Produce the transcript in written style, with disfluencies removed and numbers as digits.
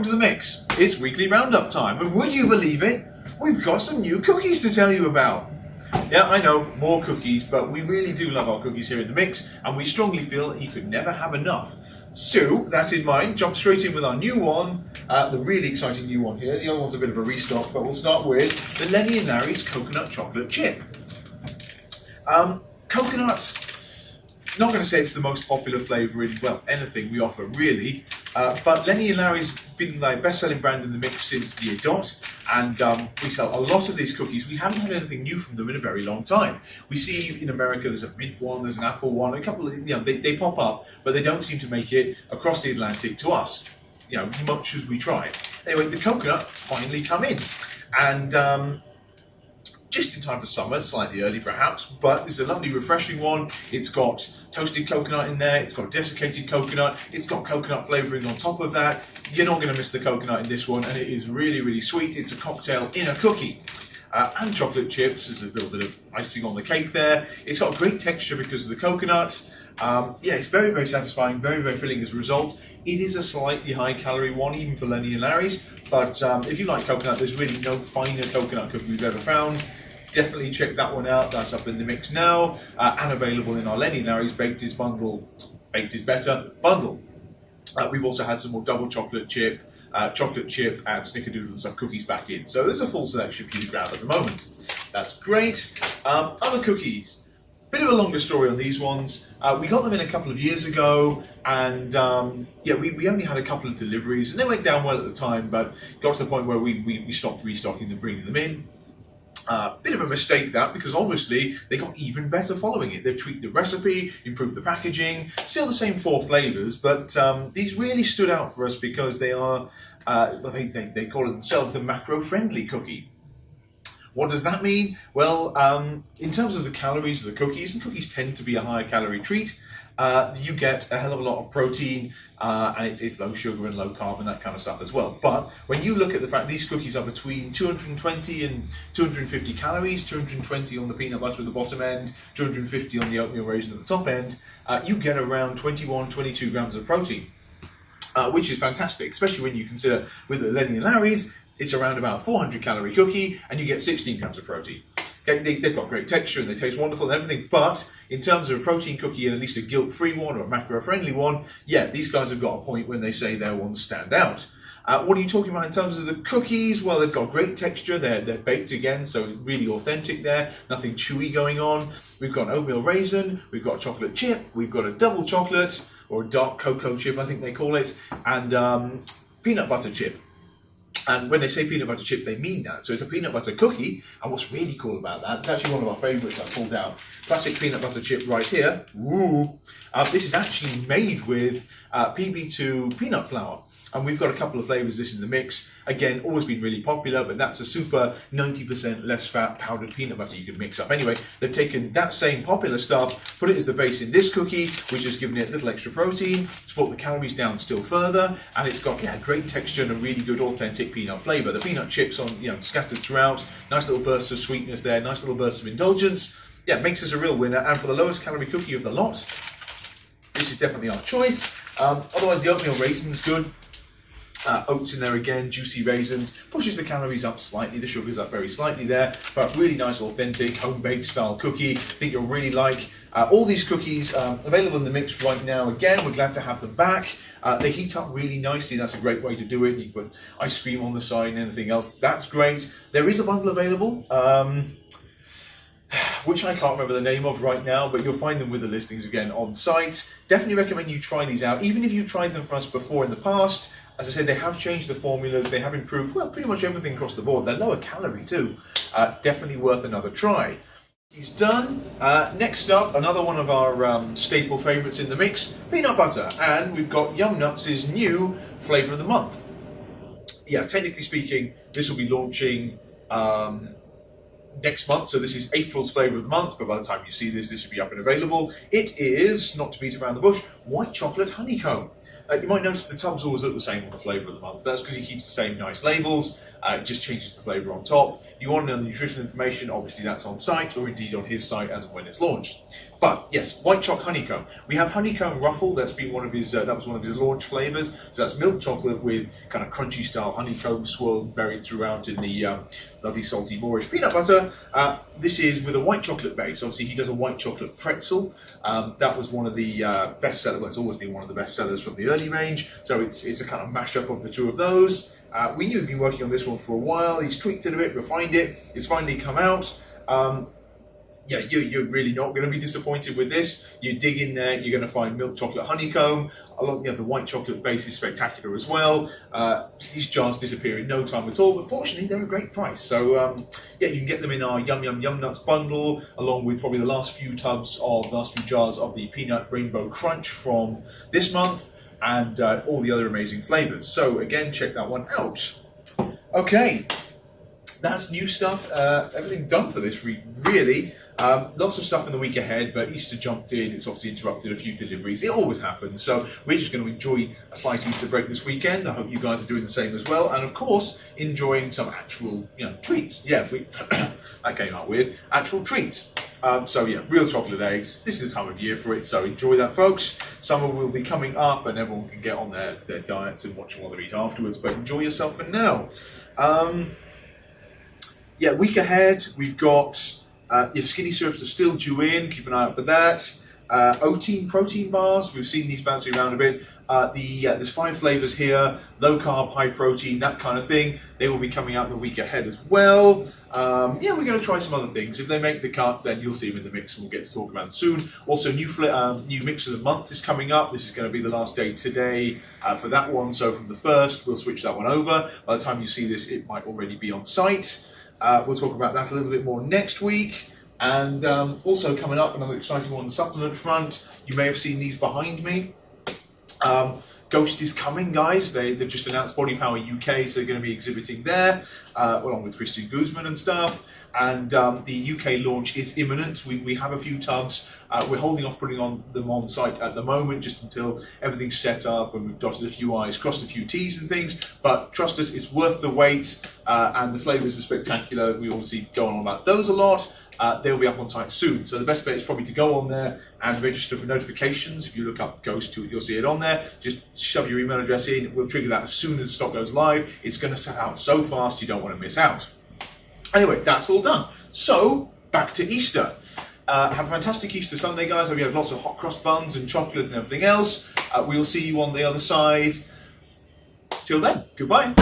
to the mix. It's weekly Roundup time, and would you believe it? We've got some new cookies to tell you about. Yeah, I know, more cookies, but we really do love our cookies here in the mix, and we strongly feel that you could never have enough. So, that in mind, jump straight in with our new one, the really exciting new one here. The other one's a bit of a restock, but we'll start with the Lenny and Larry's Coconut Chocolate Chip. Coconut, not going to say it's the most popular flavour in, well, anything we offer really, but Lenny and Larry's been the best-selling brand in the mix since the year dot, and we sell a lot of these cookies. We haven't had anything new from them in a very long time. We see in America there's a mint one, there's an apple one, a couple of, they pop up, but they don't seem to make it across the Atlantic to us, much as we try. Anyway, the coconut finally come in, and just in time for summer, slightly early perhaps, but it's a lovely refreshing one. It's got toasted coconut in there, it's got desiccated coconut, it's got coconut flavouring on top of that. You're not going to miss the coconut in this one, and it is really, really sweet. It's a cocktail in a cookie. And chocolate chips, there's a little bit of icing on the cake there. It's got a great texture because of the coconut. Yeah, it's very, very satisfying, very, very filling as a result. It is a slightly high calorie one, even for Lenny and Larry's, but if you like coconut, there's really no finer coconut cookie we've ever found. Definitely check that one out. That's up in the mix now, and available in our Lenny and Larry's Baked is Better bundle. We've also had some more double chocolate chip, and snickerdoodle and stuff cookies back in. So there's a full selection for you to grab at the moment. That's great. Other cookies. Bit of a longer story on these ones. We got them in a couple of years ago, and yeah, we only had a couple of deliveries, and they went down well at the time, but got to the point where we stopped restocking them, bringing them in. Bit of a mistake that, because obviously they got even better following it. They've tweaked the recipe, improved the packaging, still the same 4 flavours, but these really stood out for us because they are, they call it themselves the macro-friendly cookie. What does that mean? Well, in terms of the calories of the cookies, and cookies tend to be a higher calorie treat, you get a hell of a lot of protein, and it's low sugar and low carb and that kind of stuff as well. But when you look at the fact these cookies are between 220 and 250 calories, 220 on the peanut butter at the bottom end, 250 on the oatmeal raisin at the top end, you get around 21, 22 grams of protein, which is fantastic, especially when you consider with the Lenny and Larry's, it's around about 400 calorie cookie and you get 16 grams of protein. Okay, they've got great texture and they taste wonderful and everything, but in terms of a protein cookie and at least a guilt-free one or a macro-friendly one, yeah, these guys have got a point when they say their ones stand out. What are you talking about in terms of the cookies? Well, they've got great texture, they're baked again, so really authentic there, nothing chewy going on. We've got an oatmeal raisin, we've got a chocolate chip, we've got a double chocolate, or a dark cocoa chip I think they call it, and peanut butter chip. And when they say peanut butter chip, they mean that. So it's a peanut butter cookie, and what's really cool about that, it's actually one of our favourites I pulled out. Classic peanut butter chip right here. Ooh. This is actually made with PB2 peanut flour, and we've got a couple of flavours of this in the mix. Again, always been really popular, but that's a super 90% less fat powdered peanut butter you can mix up. Anyway, they've taken that same popular stuff, put it as the base in this cookie, which has given it a little extra protein, it's brought the calories down still further, and it's got great texture and a really good authentic peanut flavour. The peanut chips on scattered throughout, nice little burst of sweetness there, nice little burst of indulgence. Yeah, makes us a real winner, and for the lowest calorie cookie of the lot, this is definitely our choice. Otherwise, the oatmeal raisin's good. Oats in there again, juicy raisins, pushes the calories up slightly, the sugars up very slightly there, but really nice, authentic, home-baked style cookie. I think you'll really like. All these cookies available in the mix right now. Again, we're glad to have them back. They heat up really nicely. That's a great way to do it. You can put ice cream on the side and anything else. That's great. There is a bundle available, which I can't remember the name of right now, but you'll find them with the listings again on site. Definitely recommend you try these out, even if you've tried them for us before in the past. As I said, they have changed the formulas, they have improved, well, pretty much everything across the board. They're lower calorie too. Definitely worth another try. He's done. Next up, another one of our staple favourites in the mix, peanut butter. And we've got Yum Nuts' new flavour of the month. Yeah, technically speaking, this will be launching next month, so this is April's flavour of the month, but by the time you see this, this will be up and available. It is, not to beat around the bush, white chocolate honeycomb. You might notice the tubs always look the same on the flavour of the month. That's because he keeps the same nice labels. It just changes the flavour on top. If you want to know the nutritional information, obviously that's on site, or indeed on his site as and when it's launched. But yes, White Choc Honeycomb. We have Honeycomb Ruffle. That's been one of his. That was one of his launch flavours. So that's milk chocolate with kind of crunchy style honeycomb swirled, buried throughout in the lovely salty Moorish peanut butter. This is with a white chocolate base. Obviously, he does a white chocolate pretzel. That was one of the best sellers. Well, it's always been one of the best sellers from the early range. So it's a kind of mashup of the two of those. We knew he'd been working on this one for a while. He's tweaked it a bit, refined it. It's finally come out. Yeah, you're really not going to be disappointed with this. You dig in there, you're going to find milk chocolate honeycomb. The white chocolate base is spectacular as well. These jars disappear in no time at all, but fortunately they're a great price. So yeah, you can get them in our Yum Yum Yum Nuts bundle, along with probably the last few jars of the Peanut Rainbow Crunch from this month, and all the other amazing flavours. So again, check that one out. Okay, that's new stuff. Everything done for this week, really. Lots of stuff in the week ahead, but Easter jumped in. It's obviously interrupted a few deliveries. It always happens. So we're just going to enjoy a slight Easter break this weekend. I hope you guys are doing the same as well. And of course, enjoying some actual, treats. Yeah, that came out weird. Actual treats. So yeah, real chocolate eggs. This is the time of year for it, so enjoy that, folks. Summer will be coming up and everyone can get on their diets and watch what they eat afterwards, but enjoy yourself for now. Yeah, week ahead, we've got your Skinny Syrups are still due in. Keep an eye out for that. Oatein protein bars. We've seen these bouncing around a bit. There's 5 flavours here. Low carb, high protein, that kind of thing. They will be coming out the week ahead as well. Yeah, we're going to try some other things. If they make the cut, then you'll see them in the mix, and we'll get to talk about them soon. Also, new mix of the month is coming up. This is going to be the last day today for that one. So from the 1st, we'll switch that one over. By the time you see this, it might already be on site. We'll talk about that a little bit more next week. And also coming up, another exciting one on the supplement front. You may have seen these behind me. Ghost is coming, guys. They've just announced Body Power UK, so they're going to be exhibiting there, along with Christian Guzman and stuff. And the UK launch is imminent. We have a few tubs. We're holding off putting them on site at the moment, just until everything's set up and we've dotted a few I's, crossed a few T's and things. But trust us, it's worth the wait, and the flavours are spectacular. We obviously go on about those a lot. They'll be up on site soon. So the best bet is probably to go on there and register for notifications. If you look up Ghost, you'll see it on there. Just shove your email address in. We'll trigger that as soon as the stock goes live. It's going to sell out so fast, you don't want to miss out. Anyway, that's all done. So, back to Easter. Have a fantastic Easter Sunday, guys. Hope you have lots of hot cross buns and chocolate and everything else. We'll see you on the other side. Till then, goodbye.